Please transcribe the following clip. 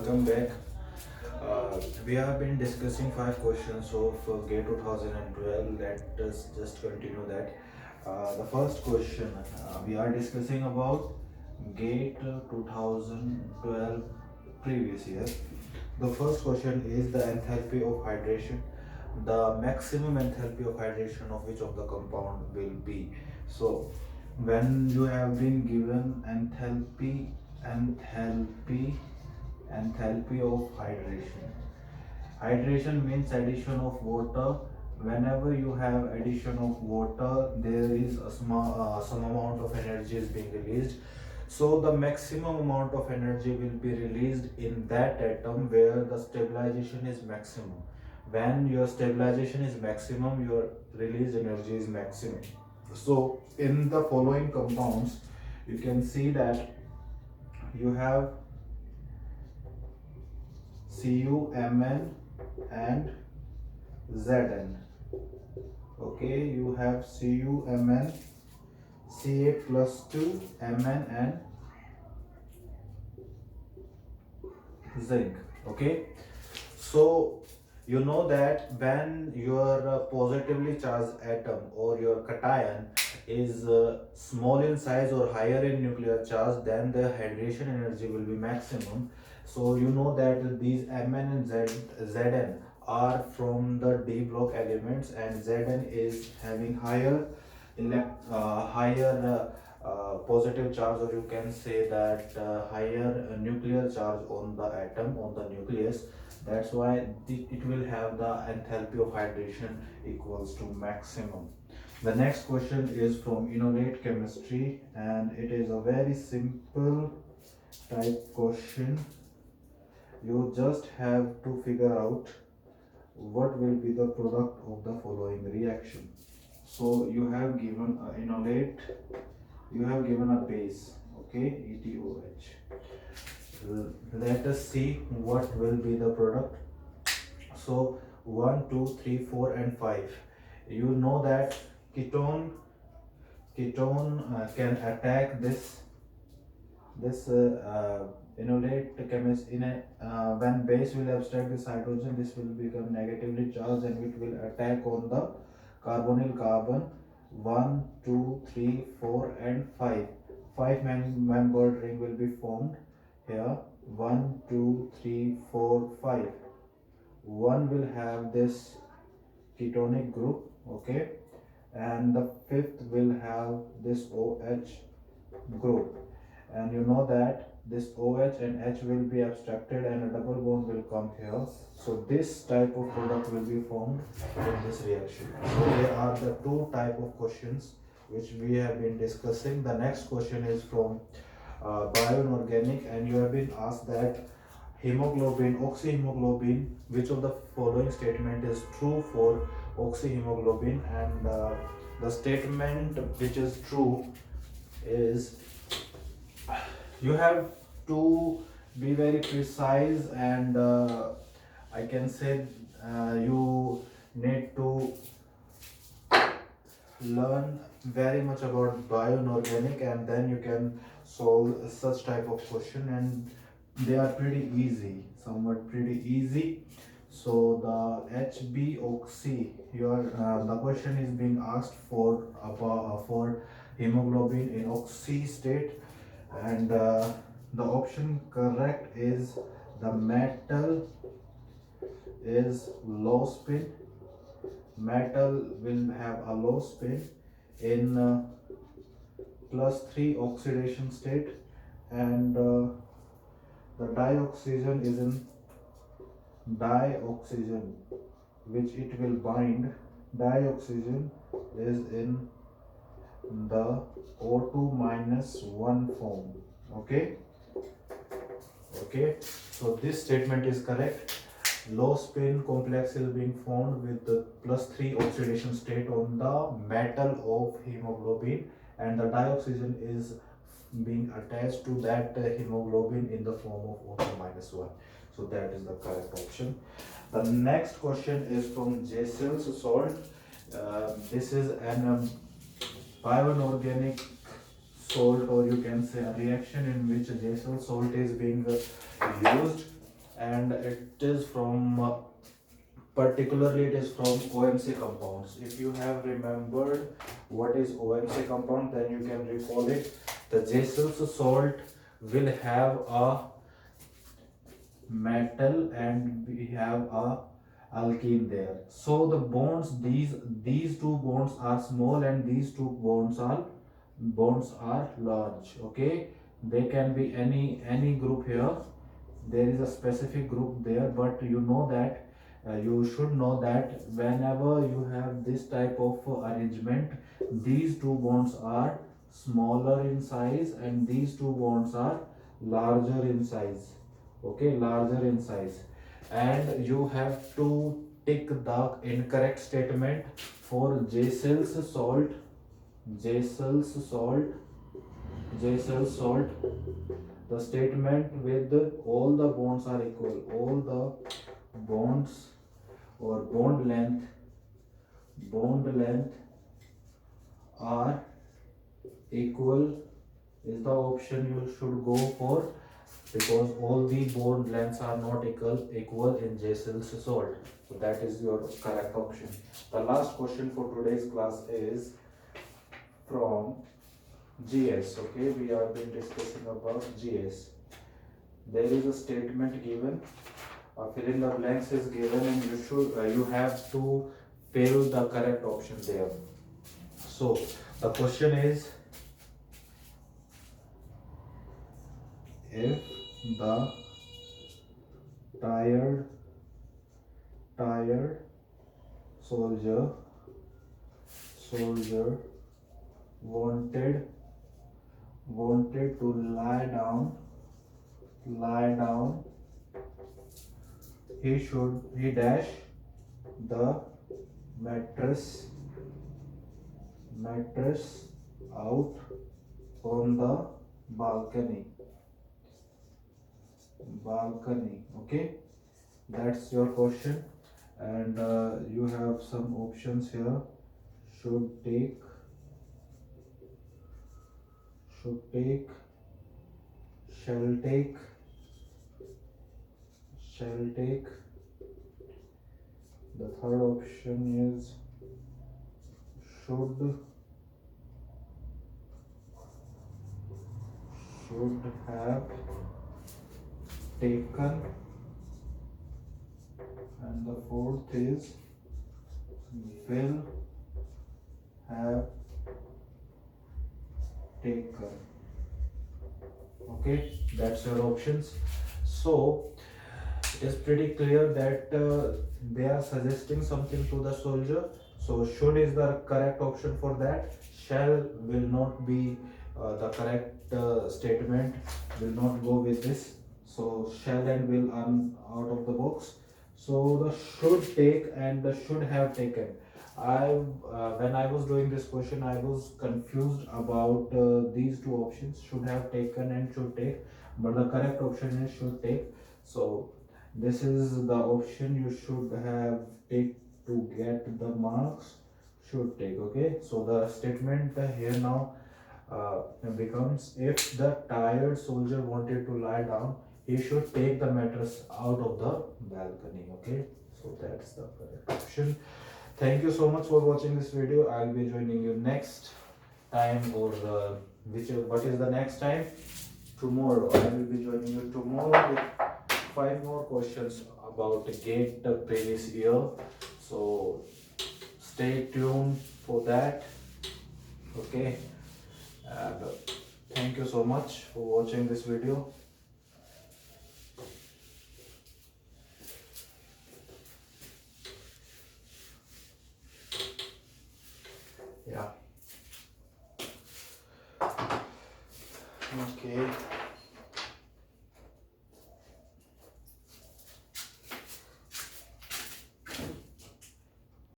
welcome back. We have been discussing 5 questions of GATE 2012. Let us just continue that. The first question we are discussing about GATE 2012 previous year. The first question is the enthalpy of hydration. The maximum enthalpy of hydration of which of the compound will be. So, when you have been given enthalpy of hydration. Hydration means addition of water. Whenever you have addition of water, there is a some amount of energy is being released. So the maximum amount of energy will be released in that atom where the stabilization is maximum. When your stabilization is maximum, your released energy is maximum. So in the following compounds, you can see that you have CuMn and Zn. Okay, you have CuMn, Ca plus 2, Mn and zinc. Okay, so you know that when your positively charged atom or your cation is small in size or higher in nuclear charge, then the hydration energy will be maximum. So you know that these Mn and Zn are from the D block elements, and Zn is having higher positive charge, or you can say that higher nuclear charge on the atom, on the nucleus. That's why it will have the enthalpy of hydration equals to maximum. The next question is from Innolate Chemistry, and it is a very simple type question. You just have to figure out what will be the product of the following reaction. So you have given a Innolate, you have given a base, okay, ETOH. Let us see what will be the product. So 1, 2, 3, 4 and 5. You know that ketone can attack this Innolate chemist in a when base will abstract this hydrogen, this will become negatively charged and it will attack on the carbonyl carbon 1, 2, 3, 4 and 5. 5-membered ring will be formed here. 1, 2, 3, 4, 5. One will have this ketonic group, okay, and the fifth will have this OH group. And you know that this OH and H will be abstracted and a double bond will come here. So this type of product will be formed in this reaction. So there are the two type of questions which we have been discussing. The next question is from bioinorganic, and you have been asked that hemoglobin, oxyhemoglobin, which of the following statement is true for oxyhemoglobin? And the statement which is true is, you have to be very precise, and I can say you need to learn very much about bioinorganic, and then you can solve such type of question, and they are pretty easy, somewhat pretty easy. So the HbOxy, the question is being asked for hemoglobin in oxy state, and the option correct is the metal is low spin. Metal will have a low spin in +3 oxidation state, and the dioxygen is in dioxygen, which it will bind. Dioxygen is in the O2 minus 1 form. Okay, so this statement is correct. Low spin complex is being formed with the +3 oxidation state on the metal of hemoglobin, and the dioxygen is being attached to that hemoglobin in the form of O2 minus 1. So that is the correct option. The next question is from Jessel's salt. This is an bioinorganic salt, or you can say a reaction in which Jesel salt is being used. and it is from particularly it is from OMC compounds. If you have remembered what is OMC compound, then you can recall it. The J-Sil's salt will have a metal and we have a alkene there. So the bonds, these two bonds are small and these two bonds are large. Okay, they can be any group here. There is a specific group there, but you know that you should know that whenever you have this type of arrangement, these two bonds are smaller in size and these two bonds are larger in size. Okay, larger in size, and you have to tick the incorrect statement for J-Sil's salt. J-Sil's salt. J-Sil's salt. The statement with all the bonds are equal. All the bonds or bond length are equal is the option you should go for, because all the bond lengths are not equal in J-Sil's salt. So that is your correct option. The last question for today's class is from GS. Okay, we have been discussing about GS. There is a statement given, fill in the blanks is given, and you have to fill the correct option there. So the question is, if the tired soldier wanted to lie down, he dash the mattress out on the balcony. Okay, that's your question, and you have some options here. Should take, shall take, the third option is should have taken, and the fourth is will have taken. Okay, that's your options. So it is pretty clear that they are suggesting something to the soldier. So should is the correct option for that. Shall will not be the correct statement, will not go with this. So shall and will are out of the box. So the should take and the should have taken. When I was doing this question, I was confused about these two options, should have taken and should take, but the correct option is should take. So this is the option you should have take to get the marks, should take. Okay, so the statement here now becomes, if the tired soldier wanted to lie down, he should take the mattress out of the balcony. Okay, so that's the correct option. Thank you so much for watching this video. I'll be joining you next time, or what is the next time? Tomorrow. I will be joining you tomorrow with 5 more questions about the GATE previous year. So stay tuned for that. Okay, and thank you so much for watching this video. Yeah. Okay.